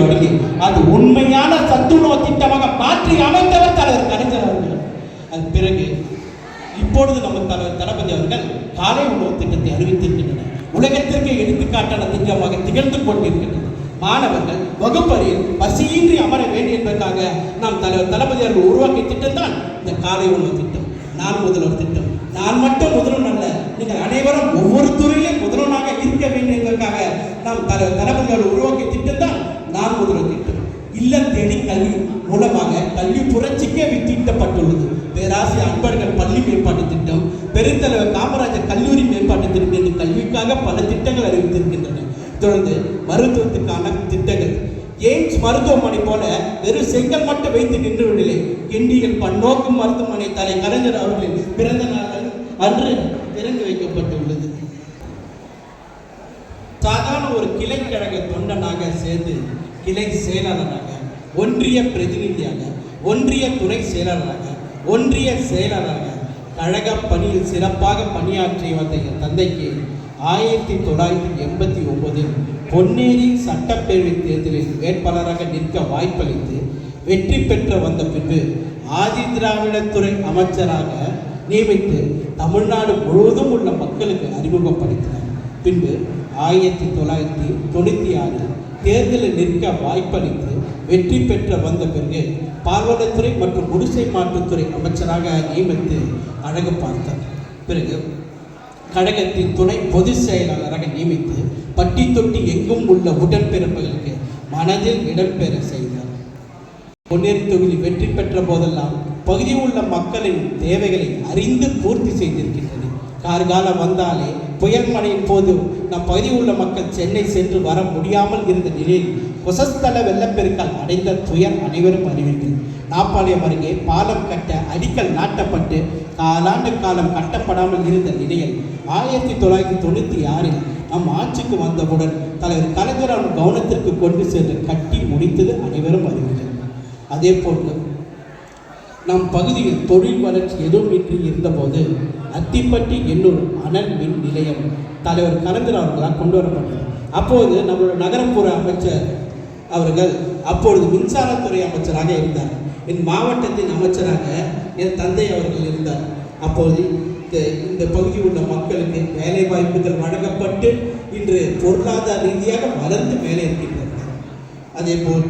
வழங்கி அது உண்மையான சத்துணவு திட்டமாக மாற்றி அமைத்தவர் தலைவர் கலைஞர் அவர்கள். அது பிறகு இப்பொழுது நம்ம தலைவர் தளபதி அவர்கள் காலை உணவு திட்டத்தை அறிவித்திருக்கின்றனர். உலகத்திற்கு எடுத்துக்காட்டான திட்டமாக திகழ்ந்து கொண்டிருக்கின்றனர். மாணவர்கள் வகுப்பறையில் பசியின்றி அமர வேண்டும் என்பதற்காக நாம் தலைவர் தளபதி அவர்கள் உருவாக்கிய திட்டம் தான் இந்த காலை உணவு திட்டம். நான் முதல்வர் திட்டம். நான் மட்டும் முதல்வன் அல்ல, நீங்கள் அனைவரும் ஒவ்வொரு துறையிலும் முதல்வனாக இருக்க வேண்டும் என்பதற்காக நாம் தலைவர் தளபதி அவர்கள் உருவாக்கிய திட்டம் தான் நான் முதல்வர் திட்டம். இல்லம் தேடி கல்வி மூலமாக கல்வி புரட்சிக்கே வித்திட்டப்பட்டுள்ளது. பேராசிரியர் அன்பர்கள் பள்ளி மேம்பாட்டு திட்டம், பெருந்தலைவர் காமராஜர் கல்லூரி மேம்பாட்டு திட்டம் என்று கல்விக்காக பல திட்டங்கள் அறிவித்திருக்கின்றன. தொடர்ந்து மருத்துவத்துக்கான திட்டங்கள், எய்ம்ஸ் மருத்துவமனை போல வெறும் செங்கல் மட்டும் வைத்து நின்றுவிடவில்லை. கிண்டியில் பன்னோக்கு மருத்துவமனை தலை கலைஞர் அவர்களின் பிறந்த நாள் அன்று திறந்து வைக்கப்பட்டுள்ளது. சாதாரண ஒரு கிளைக்கழக தொண்டனாக சேர்ந்து கிளை செயலாளராக, ஒன்றிய பிரதிநிதியாக, ஒன்றிய துறை செயலாளராக, ஒன்றிய செயலாளராக கழக பணியில் சிறப்பாக பணியாற்றிய வந்த என் தந்தைக்கு 1989 பொன்னேரி சட்டப்பேரவை தேர்தலில் வேட்பாளராக நிற்க வாய்ப்பளித்து வெற்றி பெற்று வந்த பின்பு ஆதி திராவிடத்துறை அமைச்சராக நியமித்து தமிழ்நாடு முழுவதும் உள்ள மக்களுக்கு அறிமுகப்படுத்தினார். பின்பு 1996 தேர்தலில் நிற்க வாய்ப்பளித்து வெற்றி பெற்று வந்த பிறகு பால்வளத்துறை மற்றும் குடிசை மாற்றுத்துறை அமைச்சராக நியமித்து அழகு பார்த்தார். பிறகு கழகத்தின் துணை பொதுச் செயலாளராக நியமித்து பட்டி தொட்டி எங்கும் உள்ள உடன்பிறப்புகளுக்கு மனதில் இடம்பெற செய்தார். பொன்னேரி தொகுதி வெற்றி பெற்ற போதெல்லாம் பகுதியில் உள்ள மக்களின் தேவைகளை அறிந்து பூர்த்தி செய்திருக்கின்றனர். கார்காலம் வந்தாலே புயல் மழையின் போது நம் பகுதியில் உள்ள மக்கள் சென்னை சென்று வர முடியாமல் இருந்த நிலையில் கொசஸ்தல வெள்ளப்பெருக்கால் அடைந்த துயர் அனைவரும் அறிவீர்கள். நாப்பாளையம் அருகே பாலம் கட்ட அடிக்கல் நாட்டப்பட்டு காலாண்டு காலம் கட்டப்படாமல் இருந்த நிலையில் 1996 நம் ஆட்சிக்கு வந்தவுடன் தலைவர் கலைஞர் அவர்கள் கவனத்திற்கு கொண்டு சென்று கட்டி முடித்தது அனைவரும் அறிவீர்கள். அதே போன்று நம் பகுதியில் தொழில் வளர்ச்சி எதுவும் இன்றி இருந்தபோது அத்திப்பட்டி எண்ணூர் அனல் மின் நிலையம் தலைவர் கலைஞர் அவர்களால் கொண்டு வரப்பட்டது. அப்போது நம்மளோட நகரப்புற அமைச்சர் அவர்கள் அப்பொழுது மின்சாரத்துறை அமைச்சராக இருந்தார். என் மாவட்டத்தின் அமைச்சராக என் தந்தை அவர்கள் இருந்தார். அப்போது இந்த பகுதியில் உள்ள மக்களுக்கு வேலை வாய்ப்புகள் வழங்கப்பட்டு இன்று பொருளாதார ரீதியாக வளர்ந்து மேலே இருக்கின்றனர். அதே போல்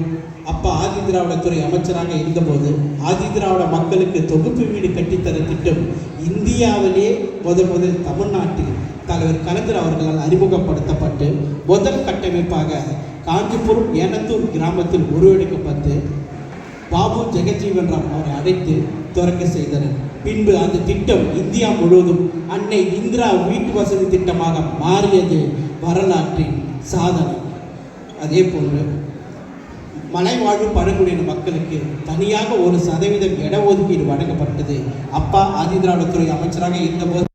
அப்பா ஆதி திராவிடத்துறை அமைச்சராக இருந்தபோது ஆதி திராவிட மக்களுக்கு தொகுப்பு வீடு கட்டித்தர திட்டம் இந்தியாவிலே முதல் தமிழ்நாட்டில் தலைவர் கலைஞர் அவர்களால் அறிமுகப்படுத்தப்பட்டு முதல் கட்டமைப்பாக காஞ்சிபுரம் ஏனத்தூர் கிராமத்தில் உருவெடுக்கப்பட்டு பாபு ஜெகஜீவன் ராம் அவரை அழைத்து துறக்க செய்தனர். பின்பு அந்த திட்டம் இந்தியா முழுவதும் அன்னை இந்திரா வீட்டு வசதி திட்டமாக மாறியது வரலாற்றின் சாதனை. அதே போன்று மலைவாழ்வு பழங்குடியின மக்களுக்கு தனியாக 1% இடஒதுக்கீடு வழங்கப்பட்டது அப்பா ஆதி திராவிடத்துறை அமைச்சராக இருந்தபோது.